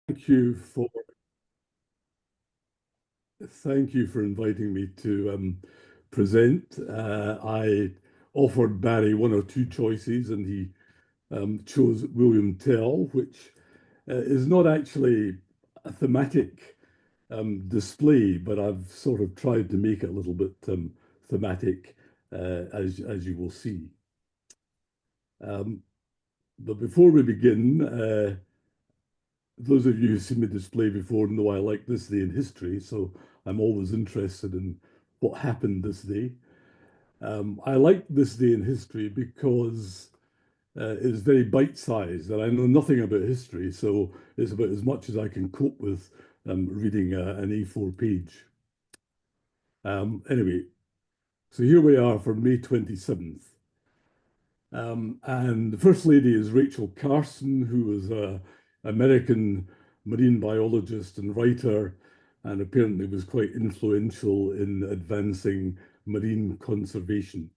Thank you for thank you for inviting me to present. I offered Barry one or two choices, and he chose William Tell, which is not actually a thematic display, but I've sort of tried to make it a little bit thematic, as you will see. Um, but before we begin, those of you who've seen me display before know I like this day in history, so I'm always interested in what happened this day. I like this day in history because it's very bite-sized, and I know nothing about history, so it's about as much as I can cope with reading an A4 page. Anyway, so here we are for May 27th. And the First Lady is Rachel Carson, who was an American marine biologist and writer, and apparently was quite influential in advancing marine conservation.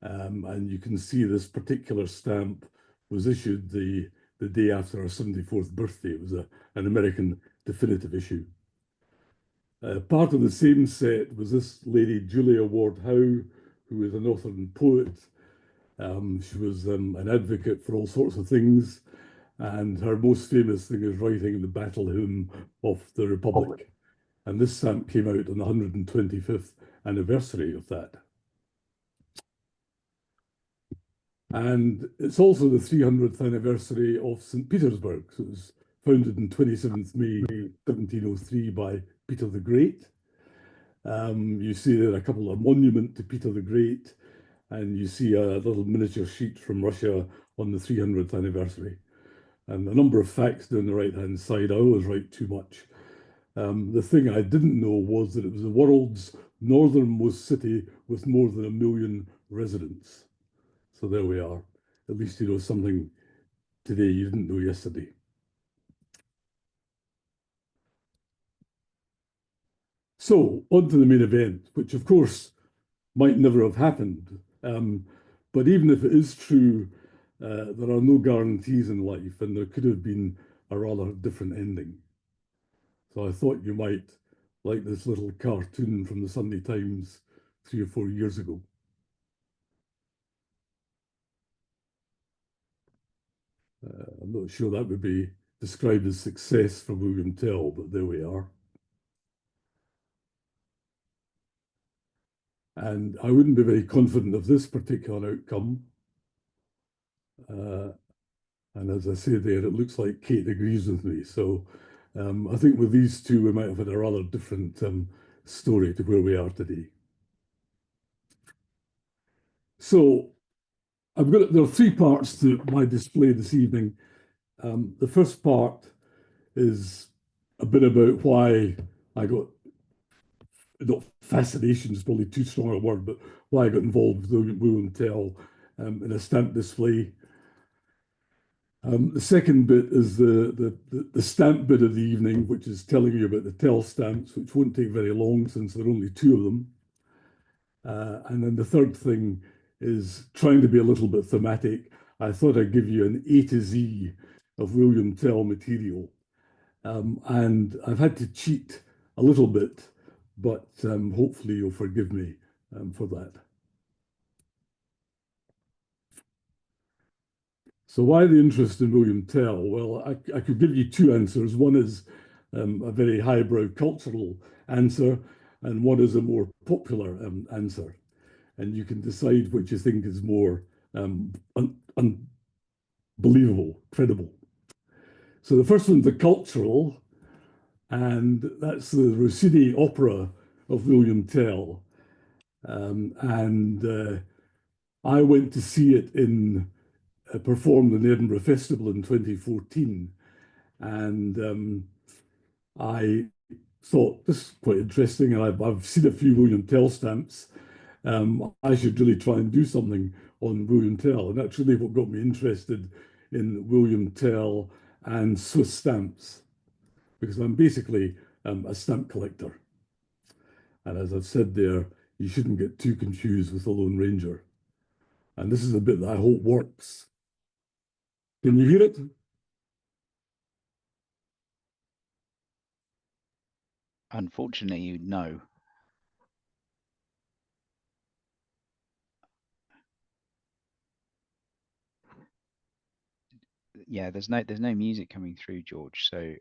And you can see this particular stamp was issued the day after her 74th birthday. It was an American definitive issue. Part of the same set was this lady, Julia Ward Howe, who is an author and poet. She was an advocate for all sorts of things, and her most famous thing is writing the battle hymn of the Republic. And this stamp came out on the 125th anniversary of that. And it's also the 300th anniversary of St. Petersburg. So it was founded on 27th May 1703 by Peter the Great. You see there a couple of monument to Peter the Great, and you see a little miniature sheet from Russia on the 300th anniversary. And a number of facts down the right-hand side. I always write too much. The thing I didn't know was that it was the world's northernmost city with more than 1 million residents. So there we are. At least you know something today you didn't know yesterday. So on to the main event, which of course might never have happened. But even if it is true, there are no guarantees in life, and there could have been a rather different ending. So I thought you might like this little cartoon from the Sunday Times 3 or 4 years ago. I'm not sure that would be described as success for William Tell, but there we are. And I wouldn't be very confident of this particular outcome. Uh, and as I say there, it looks like Kate agrees with me. So I think with these two, we might have had a rather different story to where we are today. So there are three parts to my display this evening. The first part is a bit about why I got, not fascination is probably too strong a word, but why I got involved with William Tell in a stamp display. The second bit is the stamp bit of the evening, which is telling you about the Tell stamps, which won't take very long since there are only two of them. And then the third thing is trying to be a little bit thematic. I thought I'd give you an A to Z of William Tell material. And I've had to cheat a little bit, but hopefully you'll forgive me for that. So why the interest in William Tell? Well, I could give you two answers. One is a very highbrow cultural answer, and one is a more popular answer. And you can decide which you think is more unbelievable, credible. So the first one's the cultural, and that's the Rossini opera of William Tell. And I went to see it performed in the Edinburgh Festival in 2014, and I thought this is quite interesting, and I've seen a few William Tell stamps. I should really try and do something on William Tell, and that's really what got me interested in William Tell and Swiss stamps, because I'm basically a stamp collector. And as I've said there, you shouldn't get too confused with the Lone Ranger. And this is a bit that I hope works. Can you hear it? Unfortunately, no. Yeah, there's no music coming through, George. So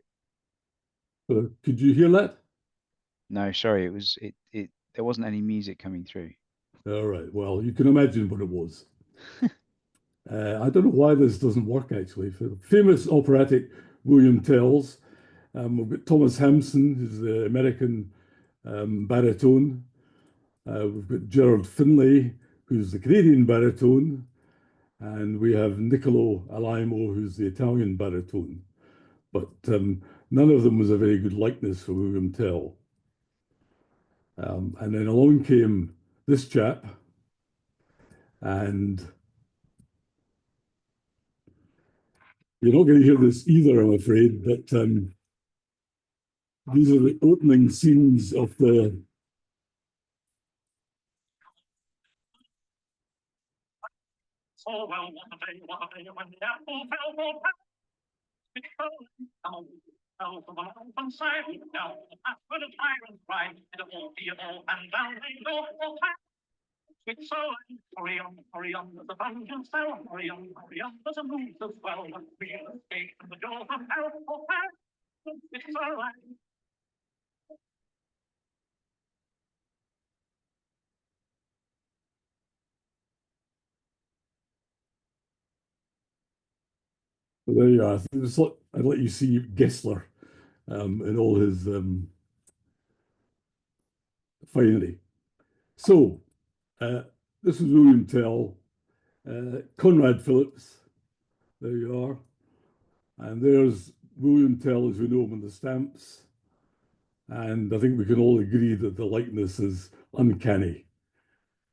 Could you hear that? no, sorry, it there wasn't any music coming through. All right. Well, you can imagine what it was. I don't know why this doesn't work actually. Famous operatic William Tells. We've got Thomas Hampson, who's the American baritone. We've got Gerard Finlay, who's the Canadian baritone. And we have Niccolo Alaimo, who's the Italian baritone. But none of them was a very good likeness for William Tell. And then along came this chap, and you're not going to hear this either, I'm afraid, but these are the opening scenes of the. Oh, well, what a day when the apple fell. Oh, from one side, down, for the tyrant's right, and it won't be all and down they go. It's so hurry on, the vengeance fell, hurry on, there's a move as well, we'll escape from the jaws of hell. It's all right. So there you are. I'd let you see Gessler in all his finery. So uh, this is William Tell, Conrad Phillips. There you are. And there's William Tell as we know him in the stamps. And I think we can all agree that the likeness is uncanny.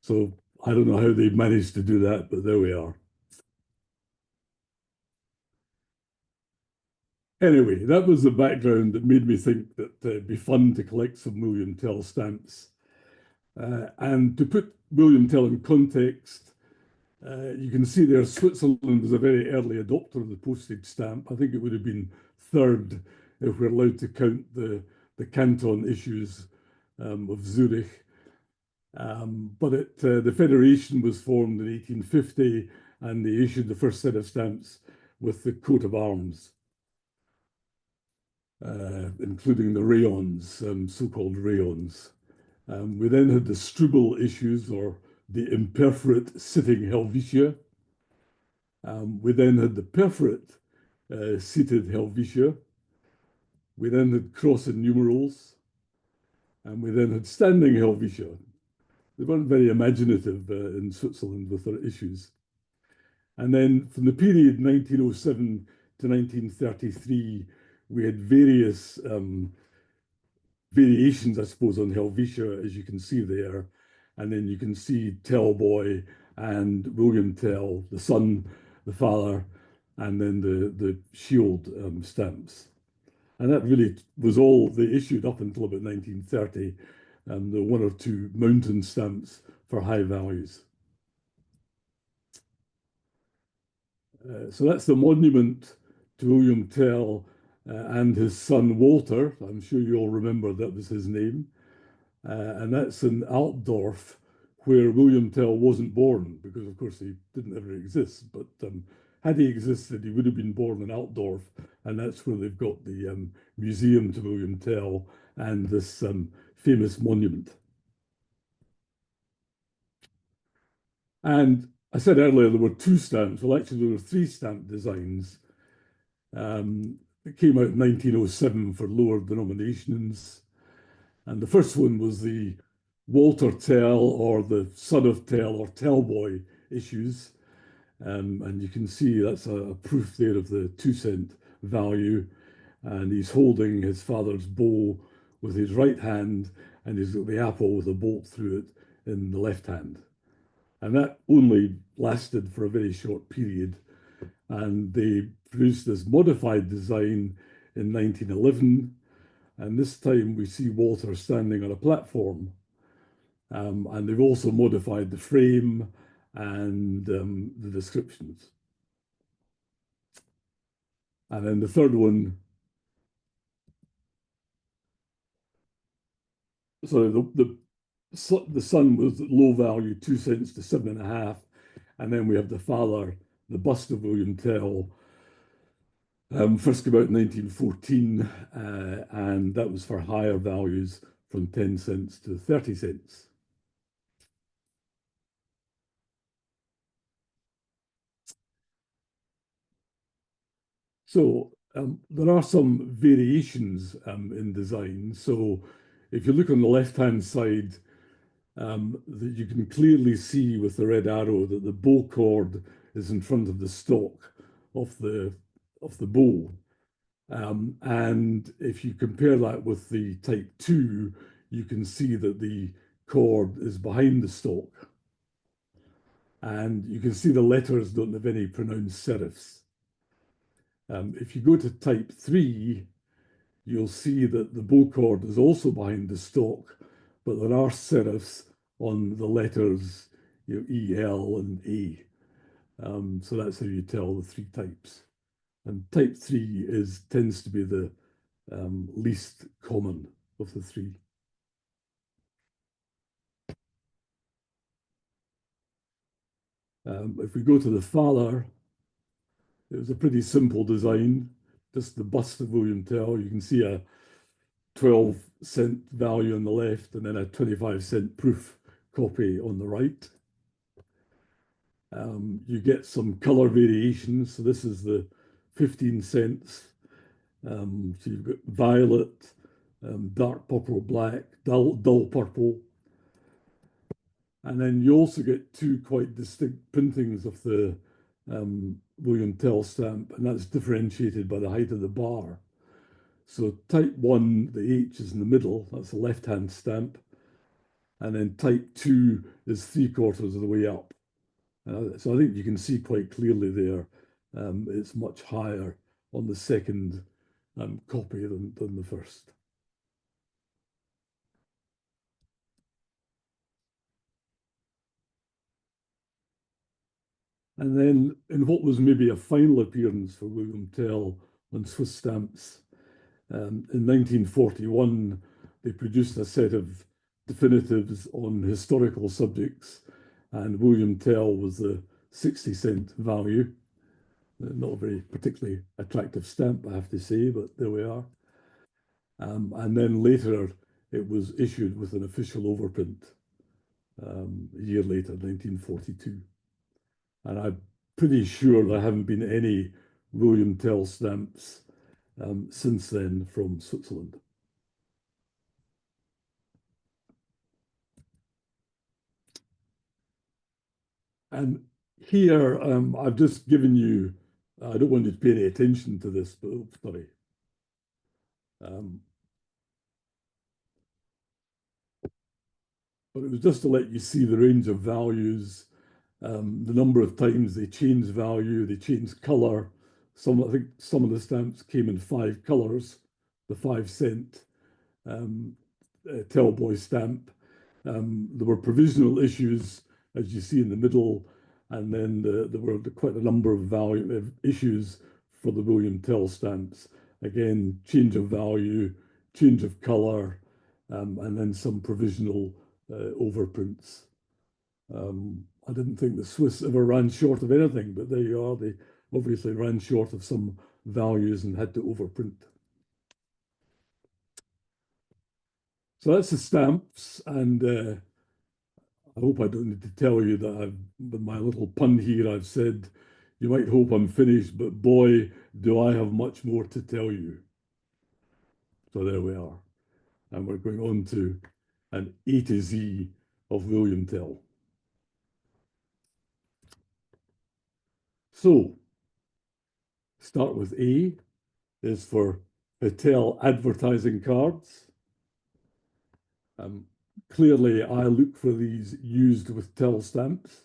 So I don't know how they managed to do that, but there we are. Anyway, that was the background that made me think that it'd be fun to collect some William Tell stamps. And to put William Tell in context, you can see there Switzerland was a very early adopter of the postage stamp. I think it would have been third if we're allowed to count the canton issues of Zurich. But the Federation was formed in 1850 and they issued the first set of stamps with the coat of arms, including the rayons, so-called rayons. We then had the Struble issues, or the imperforate sitting Helvetia. We then had the perforate seated Helvetia. We then had cross and numerals. And we then had standing Helvetia. They weren't very imaginative in Switzerland with their issues. And then from the period 1907 to 1933, we had various variations, I suppose, on Helvetia, as you can see there. And then you can see Tellboy and William Tell, the son, the father, and then the shield stamps. And that really was all they issued up until about 1930, the one or two mountain stamps for high values. So that's the monument to William Tell and his son Walter. I'm sure you all remember that was his name. And that's in Altdorf, where William Tell wasn't born, because of course he didn't ever exist. But had he existed, he would have been born in Altdorf, and that's where they've got the museum to William Tell and this famous monument. And I said earlier there were two stamps. Well, actually, there were three stamp designs. It came out in 1907 for lower denominations. And the first one was the Walter Tell, or the son of Tell, or Tellboy issues. And you can see that's a proof there of the 2 cent value. And he's holding his father's bow with his right hand, and he's got the apple with a bolt through it in the left hand. And that only lasted for a very short period. And they produced this modified design in 1911. And this time we see Walter standing on a platform. And they've also modified the frame and the descriptions. And then the third one So the son was low value, 2 cents to 7.5. And then we have the father, the bust of William Tell, first came out in 1914, and that was for higher values from 10 cents to 30 cents. So there are some variations in design. So if you look on the left-hand side, that you can clearly see with the red arrow that the bow cord is in front of the stock of the bow. And if you compare that with the Type 2, you can see that the cord is behind the stock. And you can see the letters don't have any pronounced serifs. If you go to Type 3, you'll see that the bow cord is also behind the stock, but there are serifs on the letters, E, L, and A. So that's how you tell the three types. And Type 3 tends to be the least common of the three. If we go to the father, it was a pretty simple design, just the bust of William Tell. You can see a 12-cent value on the left and then a 25-cent proof copy on the right. You get some color variations. So this is the 15 cents. So you've got violet, dark purple, black, dull purple. And then you also get two quite distinct printings of the William Tell stamp, and that's differentiated by the height of the bar. So type 1, the H is in the middle, that's the left-hand stamp. And then type 2 is 3/4 of the way up. So I think you can see quite clearly there, it's much higher on the second copy than the first. And then in what was maybe a final appearance for William Tell on Swiss stamps, in 1941, they produced a set of definitives on historical subjects, and William Tell was the 60-cent value. Not a very particularly attractive stamp, I have to say, but there we are. And then later, it was issued with an official overprint a year later, 1942. And I'm pretty sure there haven't been any William Tell stamps since then from Switzerland. And here, I've just given you, I don't want you to pay any attention to this, but oh, sorry. But it was just to let you see the range of values, the number of times they change value, they change color. I think some of the stamps came in 5 colors, the 5-cent Tellboy stamp. There were provisional issues, as you see in the middle, and then there were quite a number of issues for the William Tell stamps. Again, change of value, change of color, and then some provisional overprints. I didn't think the Swiss ever ran short of anything, but there you are. They obviously ran short of some values and had to overprint. So that's the stamps, and I hope I don't need to tell you that with my little pun here, I've said, you might hope I'm finished, but boy, do I have much more to tell you. So there we are. And we're going on to an A to Z of William Tell. So, start with A is for hotel advertising cards. Clearly, I look for these used with Tell stamps,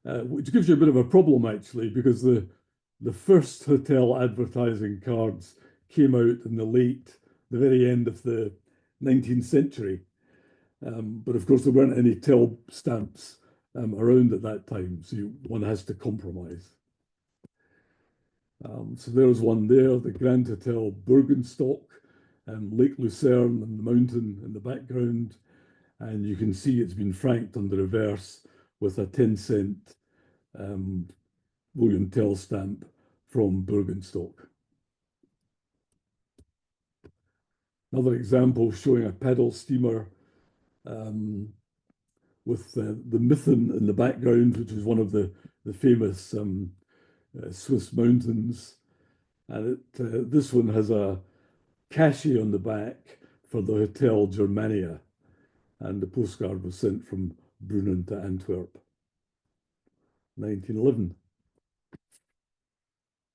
which gives you a bit of a problem actually, because the first hotel advertising cards came out in the very end of the 19th century. But of course, there weren't any Tell stamps around at that time, so one has to compromise. So there's one there, the Grand Hotel Bergenstock, Lake Lucerne and the mountain in the background. And you can see it's been franked on the reverse with a 10-cent William Tell stamp from Bergenstock. Another example showing a paddle steamer with the Mitten in the background, which is one of the famous Swiss mountains. And this one has a cachet on the back for the Hotel Germania. And the postcard was sent from Brunnen to Antwerp, 1911.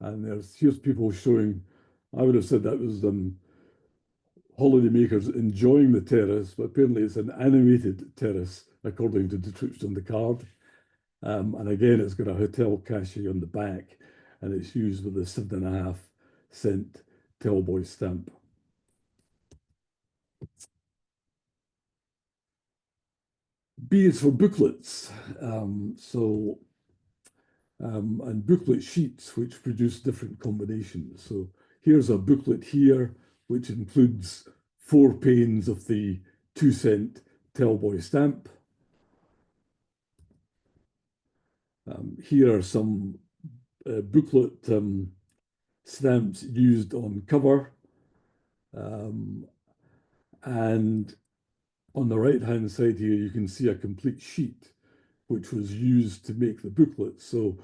And here's people showing, I would have said that was holidaymakers enjoying the terrace, but apparently it's an animated terrace, according to the description on the card. And again, it's got a hotel cachet on the back, and it's used with a 7.5-cent Tellboy stamp. B is for booklets. And booklet sheets, which produce different combinations. So here's a booklet here, which includes 4 panes of the 2-cent Tellboy stamp. Here are some booklet stamps used on cover. And on the right-hand side here, you can see a complete sheet, which was used to make the booklet. So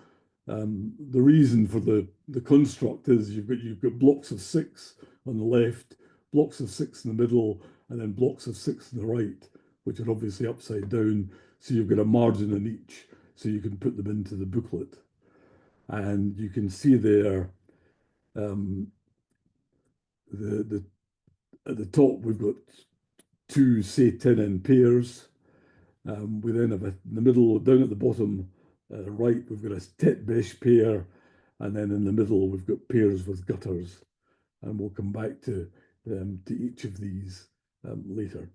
the reason for the construct is you've got blocks of 6 on the left, blocks of 6 in the middle, and then blocks of 6 on the right, which are obviously upside down. So you've got a margin in each, so you can put them into the booklet. And you can see there, at the top we've got 2 say 10 pairs. We then have in the middle, down at the bottom right, we've got a tête bêche pair, and then in the middle we've got pairs with gutters, and we'll come back to each of these later.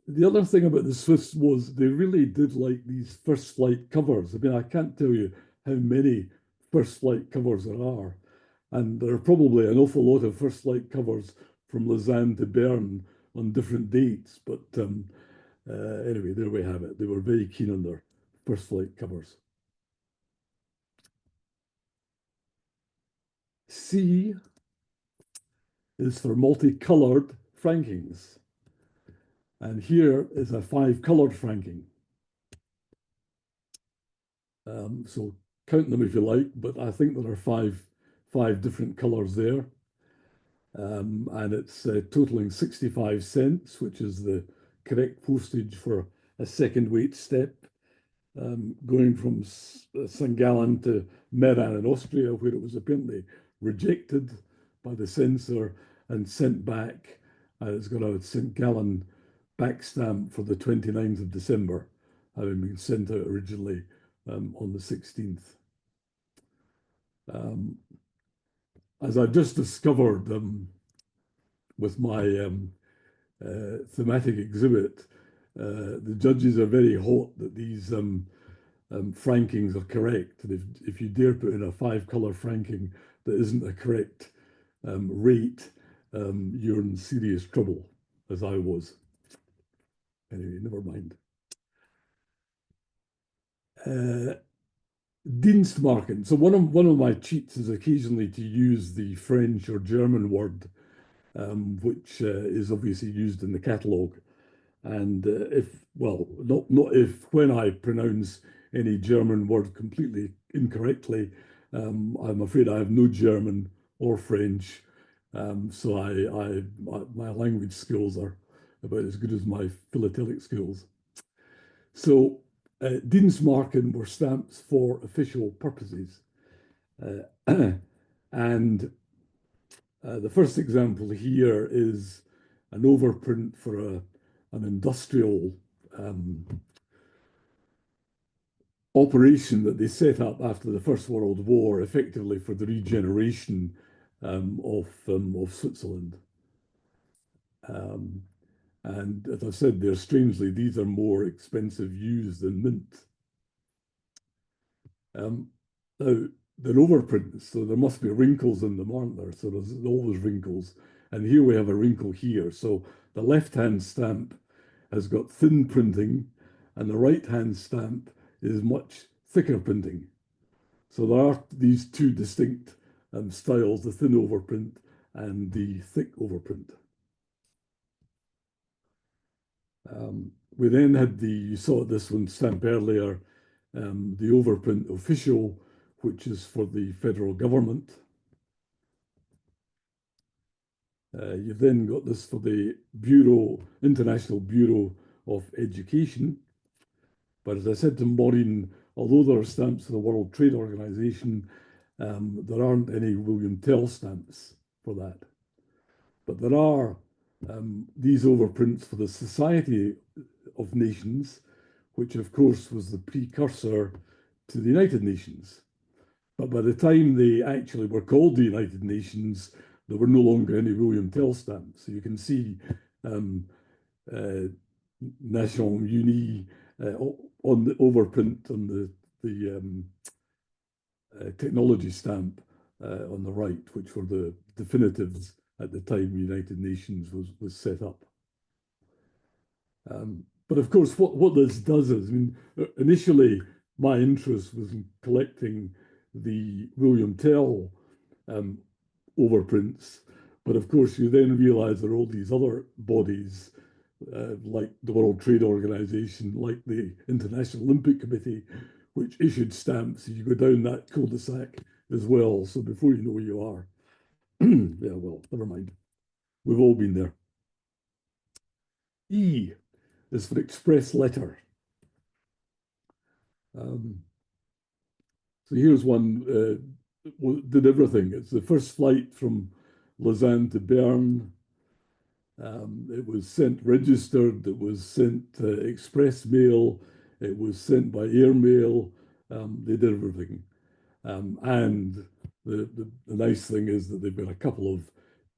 The other thing about the Swiss was they really did like these first flight covers. I mean, I can't tell you how many first flight covers there are, and there are probably an awful lot of first flight covers from Lausanne to Bern on different dates, but anyway, there we have it. They were very keen on their first flight covers. C is for multicolored frankings. And here is a 5-colored franking. So count them if you like, but I think there are five different colors there. And it's totaling 65 cents, which is the correct postage for a second weight step, going from St. Gallen to Meran in Austria, where it was apparently rejected by the censor and sent back. It's got a St. Gallen back stamp for the 29th of December, having been sent out originally on the 16th. As I just discovered with my thematic exhibit, the judges are very hot that these frankings are correct. And if you dare put in a 5-color franking that isn't a correct rate, you're in serious trouble, as I was. Anyway, never mind. Dienstmarken. So one of my cheats is occasionally to use the French or German word, which is obviously used in the catalogue. And when I pronounce any German word completely incorrectly, I'm afraid I have no German or French. So my language skills are about as good as my philatelic skills. So Dienstmarken were stamps for official purposes. And the first example here is an overprint for an industrial operation that they set up after the First World War, effectively for the regeneration of Switzerland. And as I said there, strangely, these are more expensive used than mint. Now, they're overprints, so there must be wrinkles in them, aren't there? So there's always wrinkles. And here we have a wrinkle here. So the left-hand stamp has got thin printing, and the right-hand stamp is much thicker printing. So there are these two distinct styles, the thin overprint and the thick overprint. We then had you saw this one stamp earlier, the overprint official, which is for the federal government. You've then got this for the International Bureau of Education. But as I said to Maureen, although there are stamps for the World Trade Organization, there aren't any William Tell stamps for that. But there are these overprints for the Society of Nations, which of course was the precursor to the United Nations. But by the time they actually were called the United Nations, there were no longer any William Tell stamps. So you can see National Uni on the overprint on the technology stamp on the right, which were the definitives at the time United Nations was set up. But of course, what this does is, I mean, initially my interest was in collecting the William Tell overprints, but of course you then realize there are all these other bodies like the World Trade Organization, like the International Olympic Committee, which issued stamps. You go down that cul-de-sac as well. So before you know where you are, yeah, well, never mind. We've all been there. E is for express letter. So here's one, did everything. It's the first flight from Lausanne to Bern. It was sent registered, it was sent express mail, it was sent by airmail. They did everything. And the nice thing is that they've got a couple of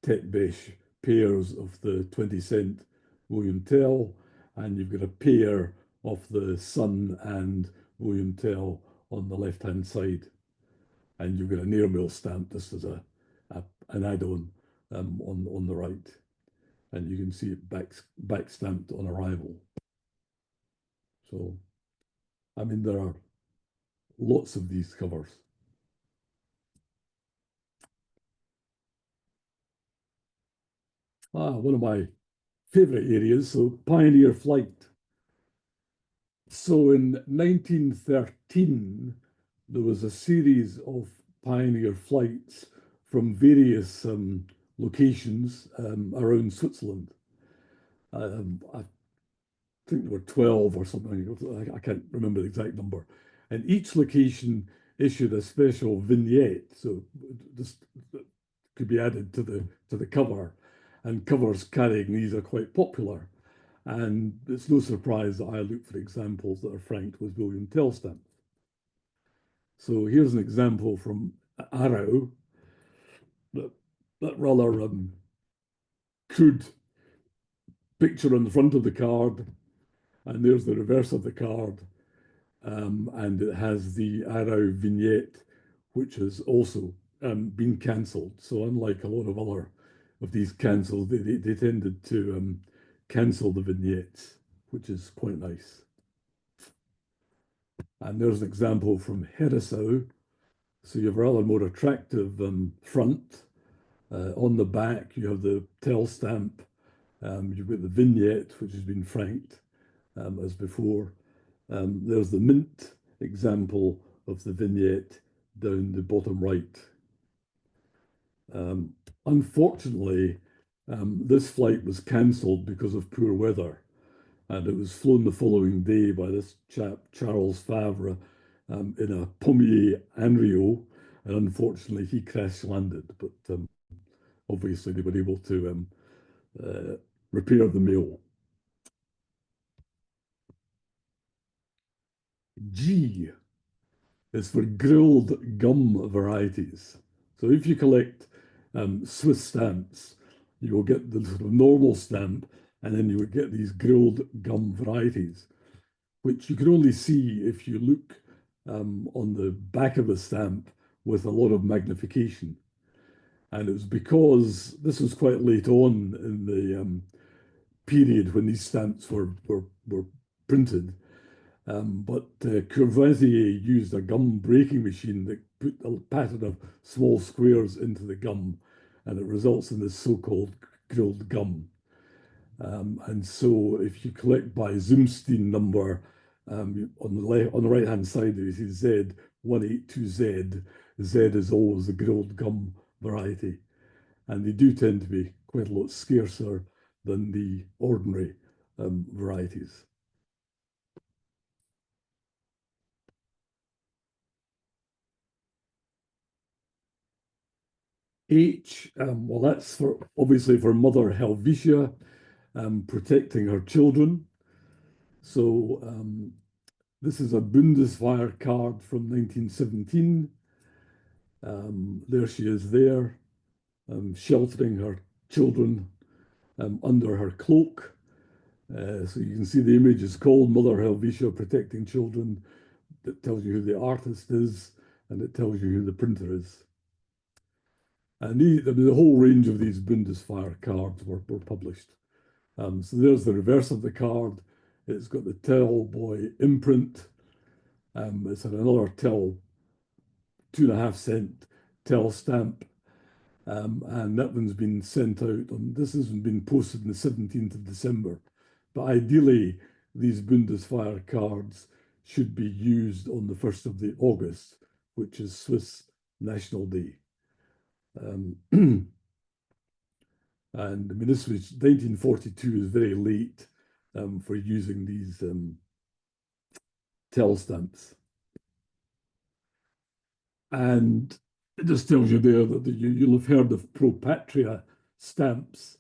Tetbesh pairs of the 20-cent William Tell, and you've got a pair of the Sun and William Tell on the left-hand side. And you've got an airmail stamp just as an add-on on the right. And you can see it back stamped on arrival. So, I mean, there are lots of these covers. One of my favorite areas, so pioneer flight. So in 1913, there was a series of pioneer flights from various locations around Switzerland. I think there were 12 or something. I can't remember the exact number. And each location issued a special vignette, so just could be added to the cover. And covers carrying these are quite popular. And it's no surprise that I look for examples that are franked with William Tell stamps. So here's an example from Arrow, that rather crude picture on the front of the card, and there's the reverse of the card, and it has the Arrow vignette, which has also been cancelled. So unlike a lot of other of these cancelled, they tended to cancel the vignettes, which is quite nice. And there's an example from Herisau. So you have a rather more attractive front. On the back, you have the Tell stamp. You've got the vignette, which has been franked as before. There's the mint example of the vignette down the bottom right. Unfortunately, this flight was cancelled because of poor weather, and it was flown the following day by this chap, Charles Favre, in a Pommier Anrio, and unfortunately he crash landed, but obviously they were able to repair the mail. G is for grilled gum varieties. So if you collect Swiss stamps, you will get the sort of normal stamp, and then you would get these grilled gum varieties, which you can only see if you look on the back of the stamp with a lot of magnification. And it was because this was quite late on in the period when these stamps were printed. But Courvoisier used a gum breaking machine that put a pattern of small squares into the gum, and it results in this so-called grilled gum. And so if you collect by Zumstein number, on the right hand side, you see Z182Z. Z is always the grilled gum variety. And they do tend to be quite a lot scarcer than the ordinary varieties. H, well, that's for obviously for Mother Helvetia, protecting her children. So this is a Bundeswehr card from 1917. There she is there, sheltering her children under her cloak. So you can see the image is called Mother Helvetia Protecting Children. That tells you who the artist is, and it tells you who the printer is. And the whole range of these Bundeswehr cards were published. So there's the reverse of the card. It's got the Tell Boy imprint. It's had another Tell 2.5 cent Tell stamp. And that one's been sent out. This has been posted on the 17th of December. But ideally, these Bundeswehr cards should be used on the 1st of August, which is Swiss National Day. And I mean, this was 1942 is very late for using these Tell stamps. And it just tells you there that you'll have heard of Pro Patria stamps.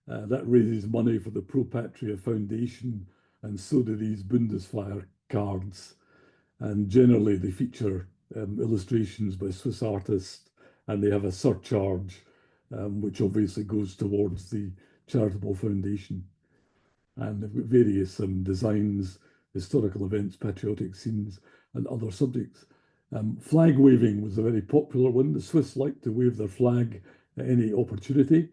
That raises money for the Pro Patria Foundation, and so do these Bundeswehr cards. And generally, they feature illustrations by Swiss artists, and they have a surcharge, which obviously goes towards the charitable foundation. And they've got various designs, historical events, patriotic scenes, and other subjects. Flag waving was a very popular one. The Swiss like to wave their flag at any opportunity.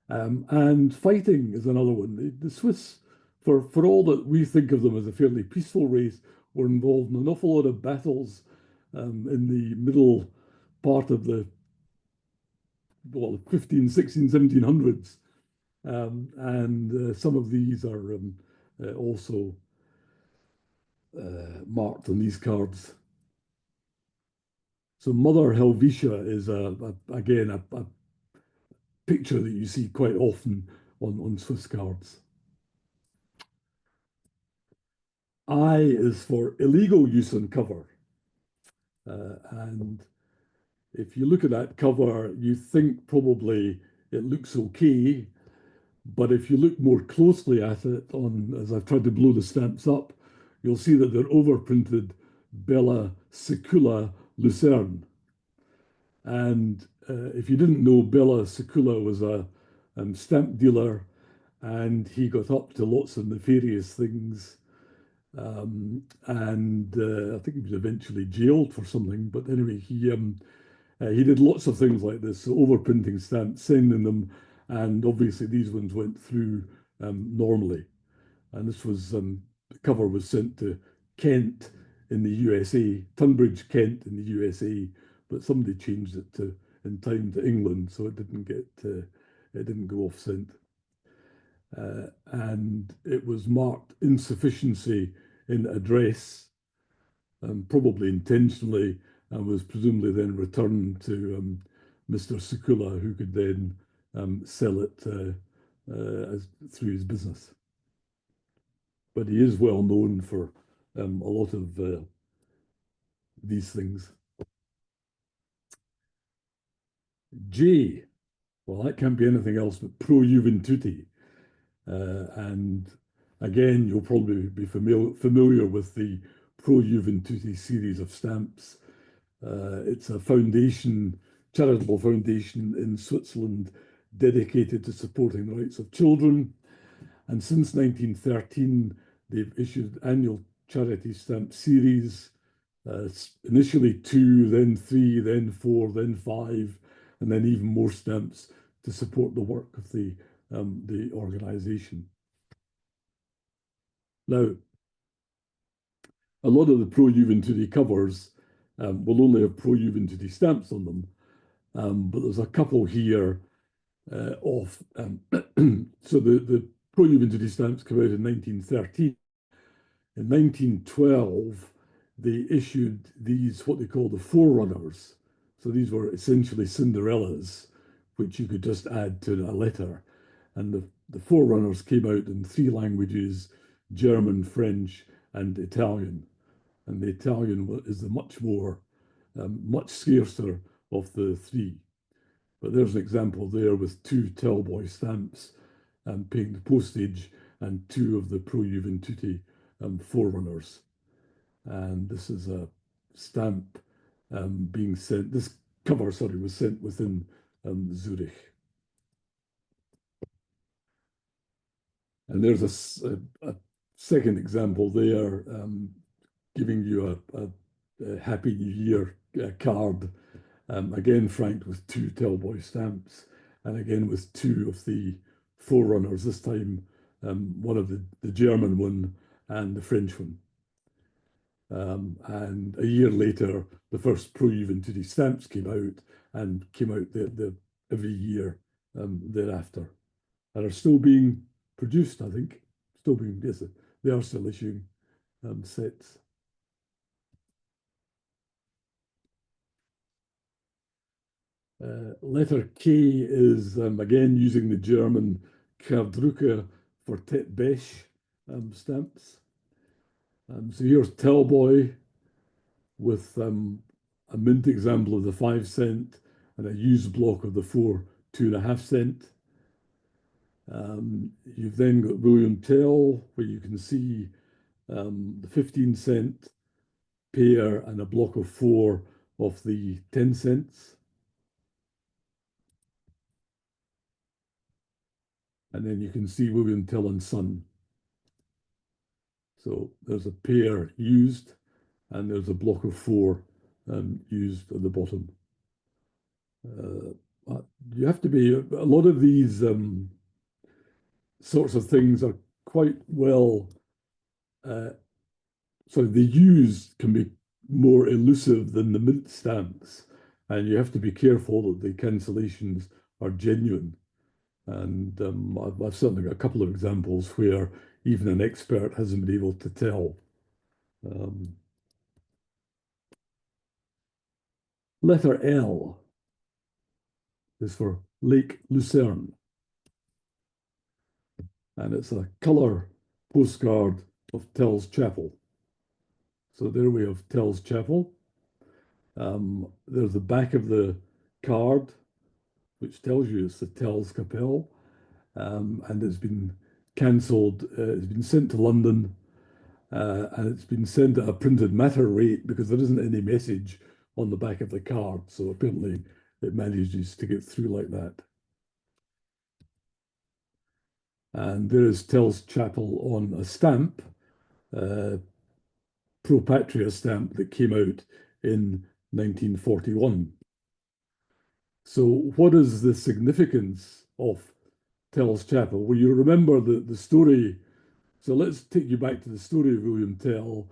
And fighting is another one. The Swiss, for all that we think of them as a fairly peaceful race, were involved in an awful lot of battles in the middle part of the 15, 16, 1700s. And some of these are also marked on these cards. So Mother Helvetia is again a picture that you see quite often on Swiss cards. I is for illegal use on cover. And if you look at that cover, you think probably it looks okay. But if you look more closely at it, as I've tried to blow the stamps up, you'll see that they're overprinted Bella Secula Lucerne. And if you didn't know, Bella Secula was a stamp dealer, and he got up to lots of nefarious things. And I think he was eventually jailed for something. But anyway, he did lots of things like this, so overprinting stamps, sending them, and obviously these ones went through normally. And this was the cover was sent to Kent in the USA, Tunbridge, Kent in the USA, but somebody changed it to in time to England, so it didn't go off scent. And it was marked insufficiency in address, probably intentionally, and was presumably then returned to Mr. Secula, who could then sell it through his business. But he is well known for a lot of these things. J, well, that can't be anything else but Pro Juventuti. And again, you'll probably be familiar with the Pro Juventuti series of stamps. It's a foundation, charitable foundation in Switzerland dedicated to supporting the rights of children. And since 1913, they've issued annual charity stamp series, initially 2, then 3, then 4, then 5, and then even more stamps to support the work of the organization. Now, a lot of the Pro Juventudi covers will only have Pro Juventudi stamps on them, but there's a couple here of so the Pro Juventudi stamps came out in 1913. In 1912, they issued these what they call the forerunners. So these were essentially Cinderellas, which you could just add to a letter. And the forerunners came out in three languages: German, French, and Italian. And the Italian is the much scarcer of the three. But there's an example there with two Tellboy stamps paying the postage and two of the Pro Juventudi forerunners. And this is a stamp being sent. This cover, sorry, was sent within Zurich. And there's a second example there, giving you a Happy New Year card, again franked with two Tellboy stamps, and again with two of the forerunners, this time one of the German one and the French one. And a year later, the first Pro Juventudi stamps came out and came out every year thereafter, and are still being produced, I think. Still being, yes, they are still issuing sets. Letter K is, again, using the German Kerdrucker for Tet Besch stamps. So here's Tellboy with a mint example of the 5 cent and a used block of the 4 2.5 cent. You've then got William Tell, where you can see the 15 cent pair and a block of 4 of the 10 cents. And then you can see William Tell and Son. So there's a pair used, and there's a block of 4 used at the bottom. You have to be, a lot of these sorts of things are quite well, so the used can be more elusive than the mint stamps, and you have to be careful that the cancellations are genuine. And I've certainly got a couple of examples where even an expert hasn't been able to tell. Letter L is for Lake Lucerne. And it's a colour postcard of Tell's Chapel. So there we have Tell's Chapel. There's the back of the card, which tells you it's the Tell's Kapelle. And it's been cancelled. It's been sent to London, and it's been sent at a printed matter rate because there isn't any message on the back of the card. So apparently it manages to get through like that. And there is Tell's Chapel on a stamp, Pro Patria stamp that came out in 1941. So what is the significance of Tell's Chapel? Well, you remember the story. So let's take you back to the story of William Tell.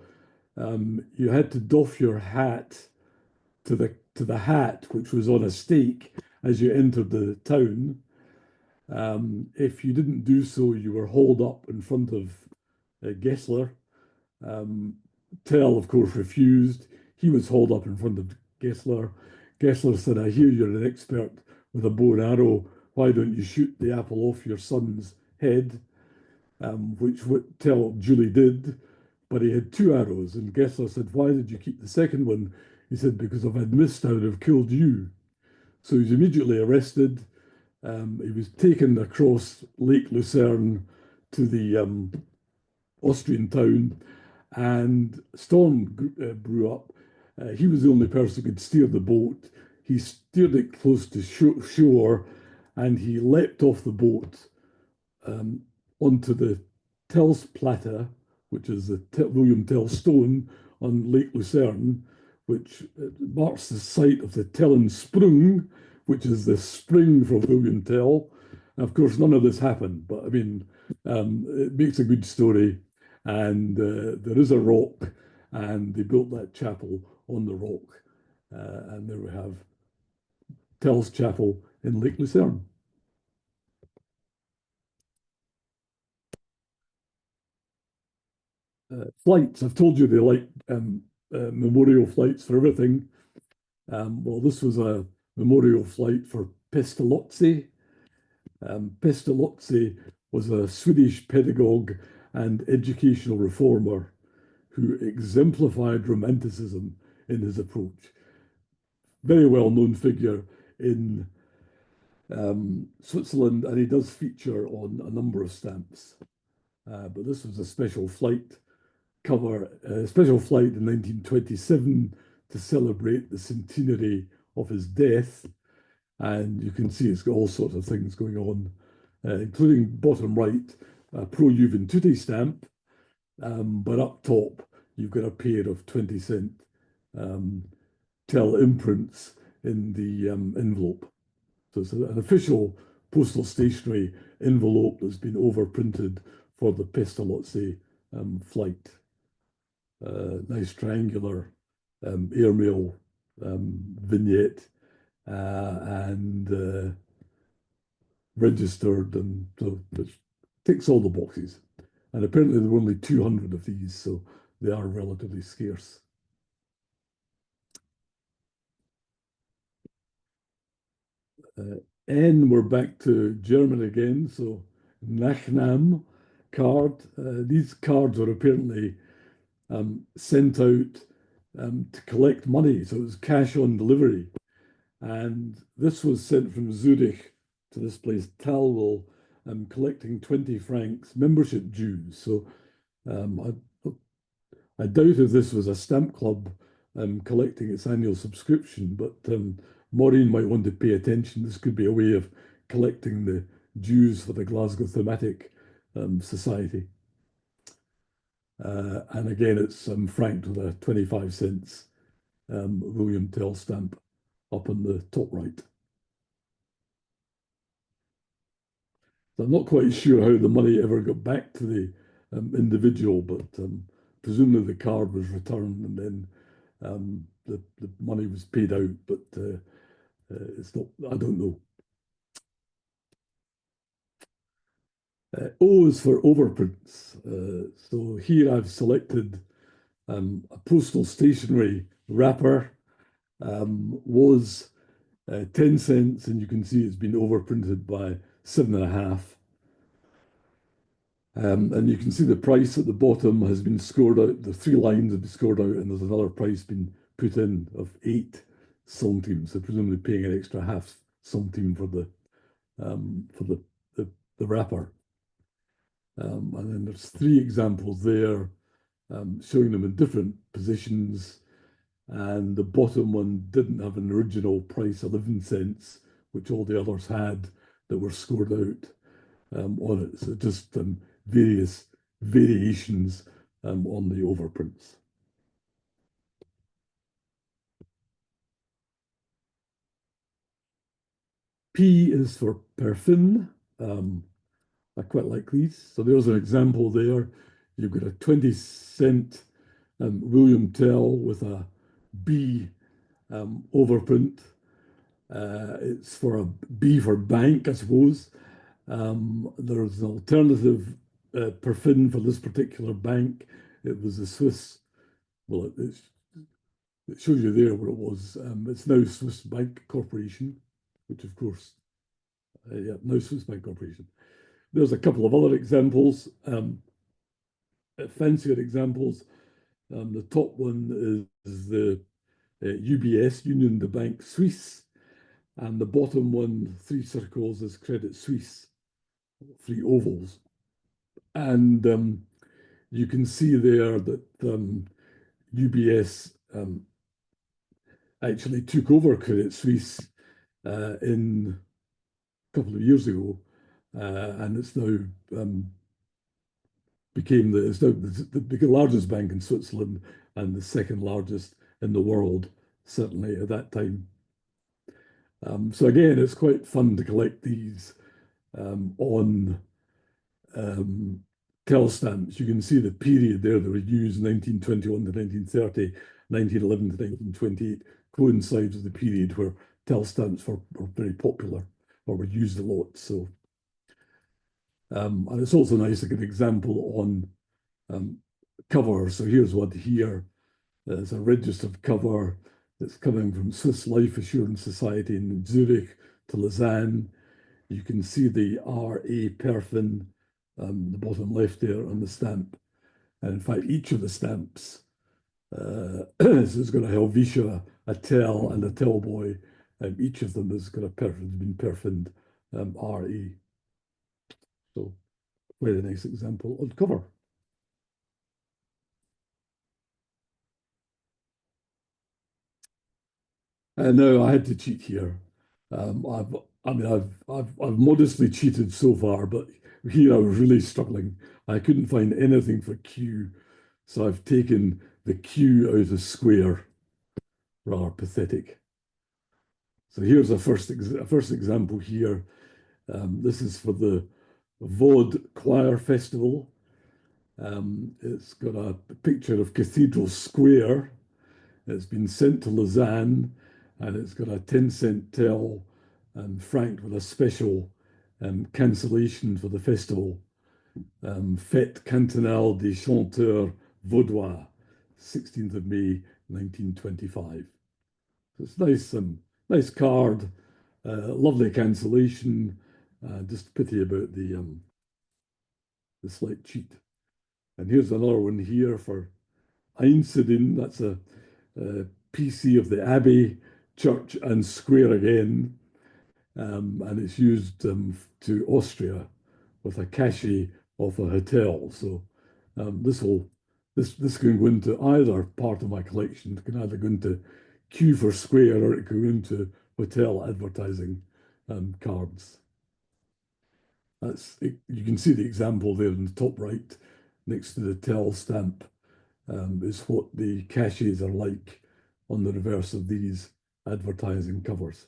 You had to doff your hat to the hat, which was on a stake as you entered the town. If you didn't do so, you were hauled up in front of Gessler. Tell, of course, refused. He was hauled up in front of Gessler. Gessler said, I hear you're an expert with a bow and arrow. Why don't you shoot the apple off your son's head? Which Tell duly did. But he had 2 arrows. And Gessler said, why did you keep the second one? He said, because if I'd missed, I would have killed you. So he was immediately arrested. He was taken across Lake Lucerne to the Austrian town, and storm blew up. He was the only person who could steer the boat. He steered it close to shore, and he leapt off the boat onto the Tellsplatte, which is the William Tell stone on Lake Lucerne, which marks the site of the Tellensprung, which is the spring from William Tell. And of course, none of this happened, but I mean, it makes a good story. And there is a rock, and they built that chapel on the rock. And there we have Tell's Chapel in Lake Lucerne. Flights, I've told you they like memorial flights for everything. Well, this was a memorial flight for Pestalozzi. Pestalozzi was a Swedish pedagogue and educational reformer who exemplified Romanticism in his approach. Very well known figure in Switzerland, and he does feature on a number of stamps. But this was a special flight a special flight in 1927 to celebrate the centenary of his death. And you can see it's got all sorts of things going on, including bottom right, a Pro Juventute stamp, but up top, you've got a pair of 20-cent Tell imprints in the envelope. So it's an official postal stationery envelope that's been overprinted for the Pestalozzi flight. Nice triangular airmail vignette and registered, and so it ticks all the boxes. And apparently there were only 200 of these, so they are relatively scarce. N, we're back to German again, so Nachname card. These cards are apparently sent out to collect money, so it was cash on delivery. And this was sent from Zurich to this place, Talwil, collecting 20 francs membership dues. So I doubt if this was a stamp club collecting its annual subscription, but Maureen might want to pay attention. This could be a way of collecting the dues for the Glasgow Thematic Society. And again, it's franked with a 25 cents William Tell stamp up on the top right. So I'm not quite sure how the money ever got back to the individual, but presumably the card was returned and then the money was paid out, but it's not, I don't know. O is for overprints. So here I've selected a postal stationery wrapper, was 10 cents, and you can see it's been overprinted by 7.5. And you can see the price at the bottom has been scored out. The three lines have been scored out, and there's another price been put in of 8 centimes. So presumably paying an extra half centime for the wrapper. And then there's 3 examples there, showing them in different positions. And the bottom one didn't have an original price, 11 cents, which all the others had that were scored out on it. So just various variations on the overprints. P is for parfum. I quite like these. So there's an example there. You've got a 20-cent William Tell with a B overprint. It's for a B for bank, I suppose. There's an alternative parfum for this particular bank. It was a Swiss, well, it shows you there what it was. It's now Swiss Bank Corporation, which of course, yeah, now Swiss Bank Corporation. There's a couple of other examples, fancier examples. The top one is the UBS, Union de Banque Suisse, and the bottom one, 3 circles, is Credit Suisse, 3 ovals. And you can see there that UBS actually took over Credit Suisse in a couple of years ago, and it's now it's now the largest bank in Switzerland and the second largest in the world, certainly at that time. So again, it's quite fun to collect these on tell stamps. You can see the period there that were used 1921 to 1930, 1911 to 1928 coincides with the period where tell stamps were very popular or were used a lot. So, and it's also nice to get an example on um, cover. So here's one here. There's a registered cover that's coming from Swiss Life Assurance Society in Zurich to Lausanne. You can see the RA Perfin, the bottom left there on the stamp. And in fact, each of the stamps has got a Helvetia, a Tell, and a Tell Boy. Each of them has got a perfin, been perfined RA. So, very nice example on cover. No, I had to cheat here. I mean, I've modestly cheated so far, but here I was really struggling. I couldn't find anything for Q, so I've taken the Q out of square. Rather pathetic. So here's a first example here. This is for the Vaud Choir Festival. It's got a picture of Cathedral Square. It's been sent to Lausanne, and it's got a 10-cent tell franked with a special cancellation for the festival. Fête cantonale des chanteurs vaudois, 16th of May, 1925. So it's nice, nice card, lovely cancellation. Just pity about the slight cheat. And here's another one here for Einsiedeln. That's a PC of the Abbey, Church, and Square again. And it's used to Austria with a cachet of a hotel. So this can go into either part of my collection. It can either go into Q for Square or it can go into hotel advertising cards. You can see the example there in the top right next to the tell stamp is what the cachets are like on the reverse of these advertising covers.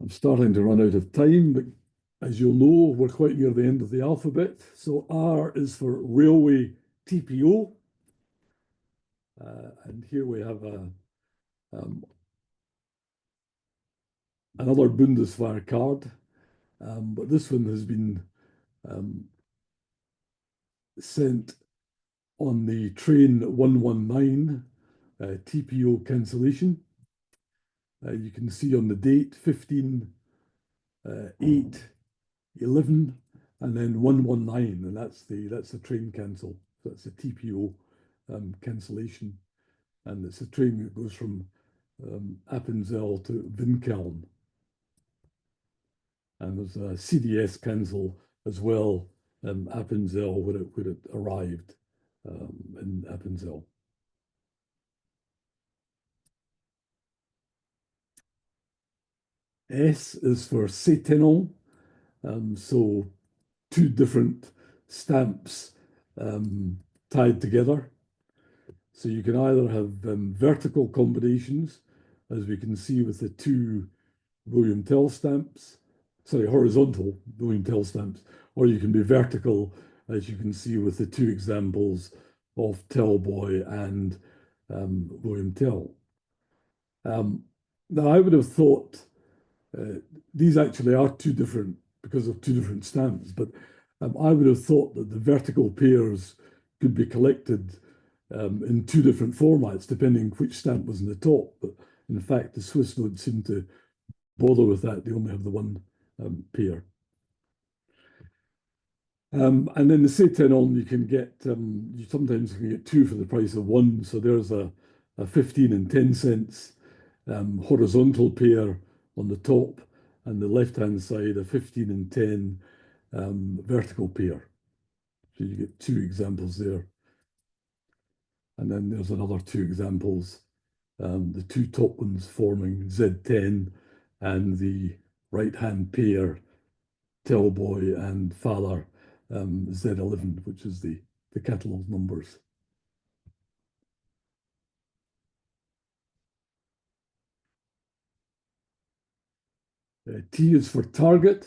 I'm starting to run out of time, but as you'll know, we're quite near the end of the alphabet. So R is for Railway TPO. And here we have another Bundeswehr card, but this one has been sent on the train 119 TPO cancellation. You can see on the date 15 8 11 and then 119, and that's the train cancel. So that's a TPO cancellation, and it's a train that goes from Appenzell to Winkeln. And there's a CDS cancel as well, Appenzell, where it arrived in Appenzell. S is for Sétenon, so two different stamps tied together. So you can either have vertical combinations, as we can see with the two William Tell stamps, sorry, horizontal William Tell stamps, or you can be vertical, as you can see with the two examples of Tell Boy and William Tell. Now, I would have thought these actually are two different because of two different stamps, but I would have thought that the vertical pairs could be collected in two different formats, depending which stamp was in the top. But in fact, the Swiss don't seem to bother with that. They only have the one pair. And then the Sétenon, you sometimes can get two for the price of one. So there's a 15 and 10 cents horizontal pair on the top, and the left-hand side, a 15 and 10 vertical pair. So you get two examples there. And then there's another two examples, the two top ones forming Z10 and the right-hand pair, Tell Boy and Father Z11, which is the catalogue numbers. T is for target.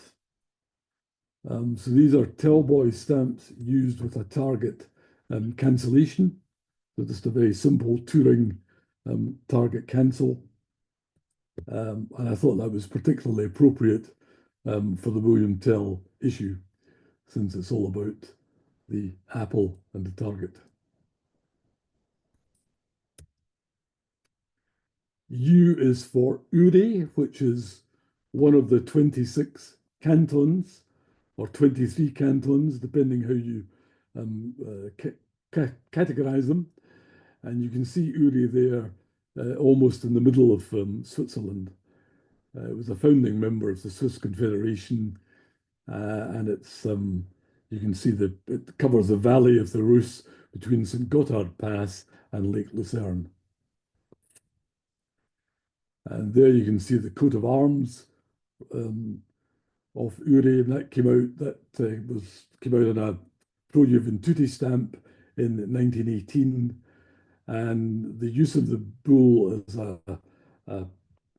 So these are Tellboy stamps used with a target cancellation. So just a very simple two-ring target cancel. And I thought that was particularly appropriate for the William Tell issue, since it's all about the apple and the target. U is for Uri, which is one of the 26 cantons, or 23 cantons, depending how you categorize them. And you can see Uri there, almost in the middle of Switzerland. It was a founding member of the Swiss Confederation, and you can see that it covers the valley of the Reuss between St. Gotthard Pass and Lake Lucerne. And there you can see the coat of arms of Uri, and that came out on a Pro Juventuti stamp in 1918. And the use of the bull as a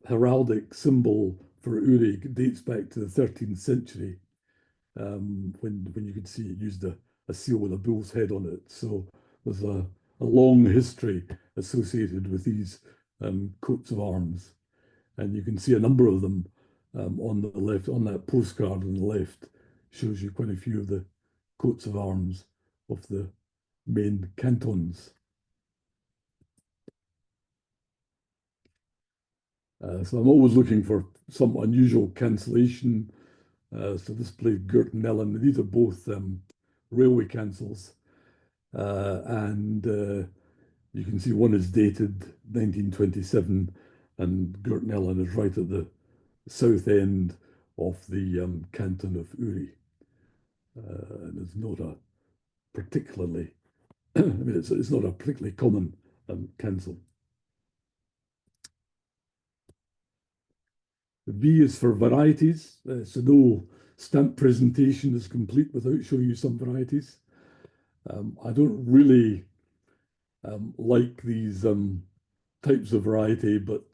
heraldic symbol for Uri dates back to the 13th century, when you could see it used a seal with a bull's head on it. So there's a long history associated with these coats of arms. And you can see a number of them on the left, on that postcard on the left, shows you quite a few of the coats of arms of the main cantons. So I'm always looking for some unusual cancellation. So this played Gürtenellen. These are both railway cancels. And you can see one is dated 1927, and Gürtenellen is right at the south end of the canton of Uri. And it's not a particularly, I mean, it's not a particularly common cancel. V is for varieties. So no stamp presentation is complete without showing you some varieties. I don't really like these types of variety, but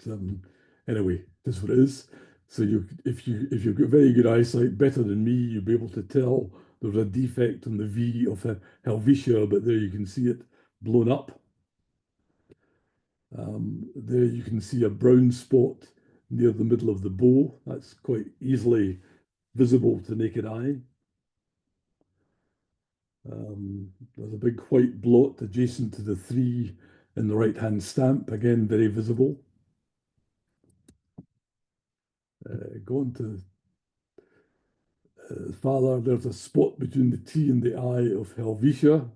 anyway, this is what it is. So if you've got very good eyesight, better than me, you'll be able to tell there's a defect on the V of Helvetia, but there you can see it blown up. There you can see a brown spot near the middle of the bow. That's quite easily visible to naked eye. There's a big white blot adjacent to the 3 in the right-hand stamp, again, very visible. Going to Father, there's a spot between the T and the I of Helvetia.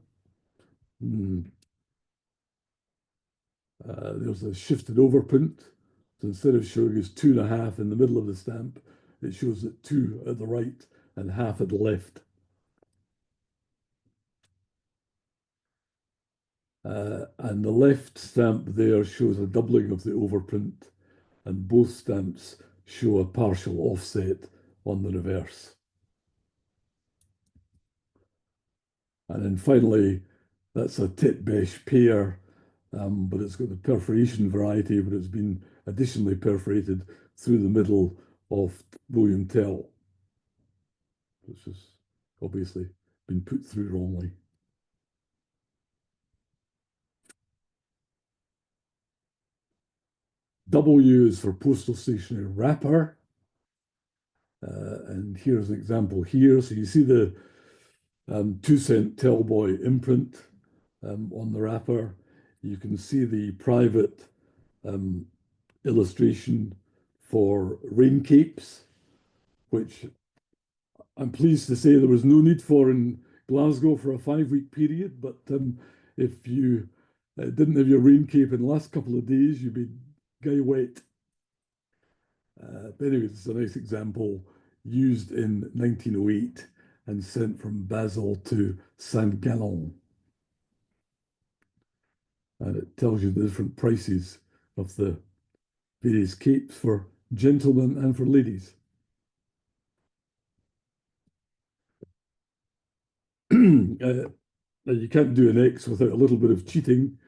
There's a shifted overprint. So instead of showing us 2.5 in the middle of the stamp, it shows it 2 at the right and half at the left. And the left stamp there shows a doubling of the overprint, and both stamps show a partial offset on the reverse. And then finally, that's a tête bêche pair, but it's got the perforation variety, but it's been additionally perforated through the middle of William Tell, which has obviously been put through wrongly. W is for postal stationery wrapper. And here's an example here. So you see the 2-cent Tellboy imprint on the wrapper. You can see the private illustration for rain capes, which I'm pleased to say there was no need for in Glasgow for a 5-week period. But if you didn't have your rain cape in the last couple of days, you'd be guy wet. But anyway, it's a nice example used in 1908 and sent from Basel to Saint Gallen. And it tells you the different prices of the various capes for gentlemen and for ladies. You can't do an X without a little bit of cheating.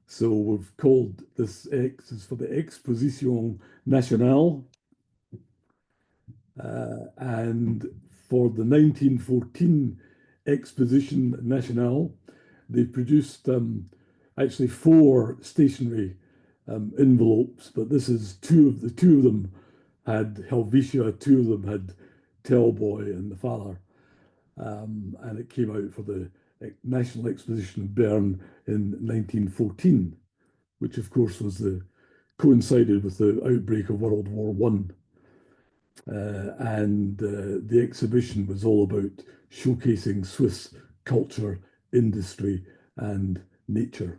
So we've called this X is for the Exposition Nationale. And for the 1914 Exposition Nationale, they produced actually 4 stationary envelopes, but this is two of them had Helvetia, 2 of them had Tellboy and the Father, and it came out for the National Exposition of Bern in 1914, which of course coincided with the outbreak of World War One. And the exhibition was all about showcasing Swiss culture, industry, and nature.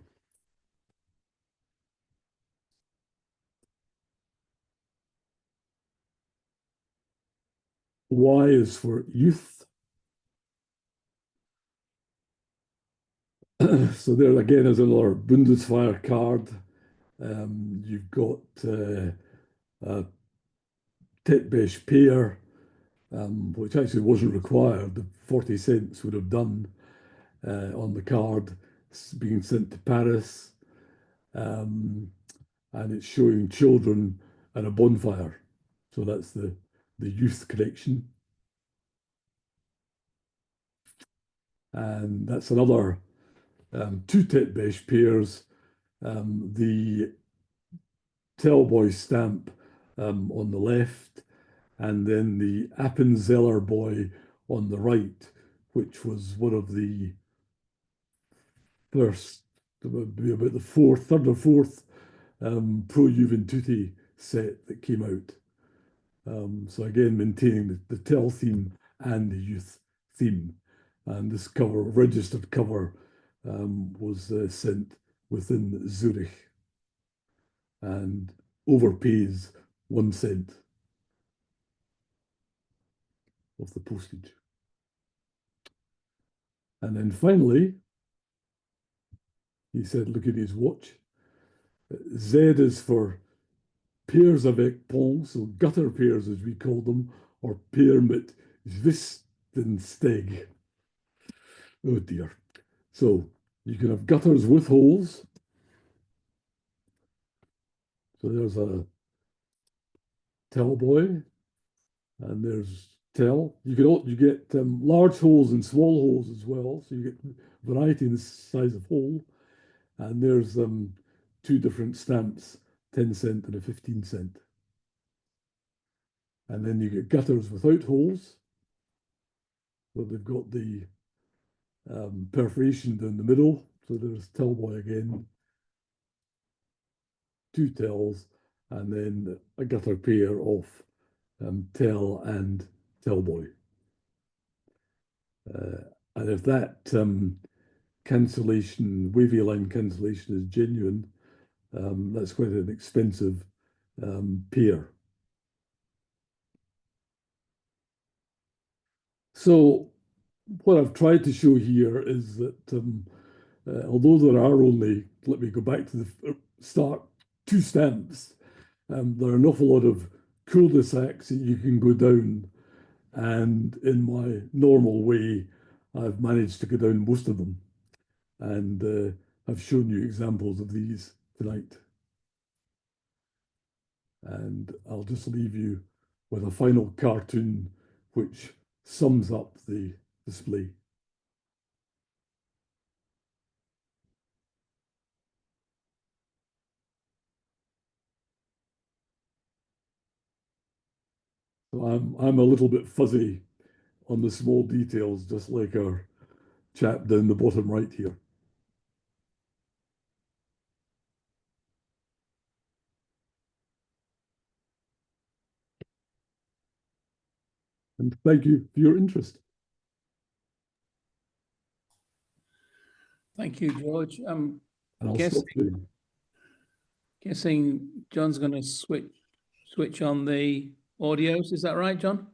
Y is for youth. So there again is another Bundeswehr card. You've got a Tetbesh pair, which actually wasn't required. The 40 cents would have done on the card, being sent to Paris. And it's showing children at a bonfire. So that's the youth collection. And that's another 2 Tetbesh pairs. The Tellboy stamp on the left, and then the Appenzeller boy on the right, which was one of the first, about the third or fourth Pro Juventuti set that came out. So again, maintaining the Tell theme and the youth theme. And this registered cover, was sent within Zurich and overpays 1 cent of the postage. And then finally, he said, look at his watch. Z is for pairs avec pont, so gutter pairs as we call them, or pair mit Zwistensteg. Oh dear. So you can have gutters with holes. So there's a tell boy, and there's tell. You get large holes and small holes as well. So you get variety in the size of hole. And there's 2 different stamps, 10 cent and a 15 cent. And then you get gutters without holes, where they've got the perforation down the middle. So there's Tellboy again, 2 tells, and then a gutter pair of Tell and Tellboy. And if that cancellation, wavy line cancellation is genuine, that's quite an expensive pair. So what I've tried to show here is that although there are only, let me go back to the start, 2 stamps, there are an awful lot of cul-de-sacs that you can go down. And in my normal way, I've managed to go down most of them. And I've shown you examples of these tonight. And I'll just leave you with a final cartoon which sums up the display. So I'm a little bit fuzzy on the small details, just like our chap down the bottom right here. And thank you for your interest. Thank you, George. And I'll stop doing. Guessing John's going to switch on the audios. Is that right, John?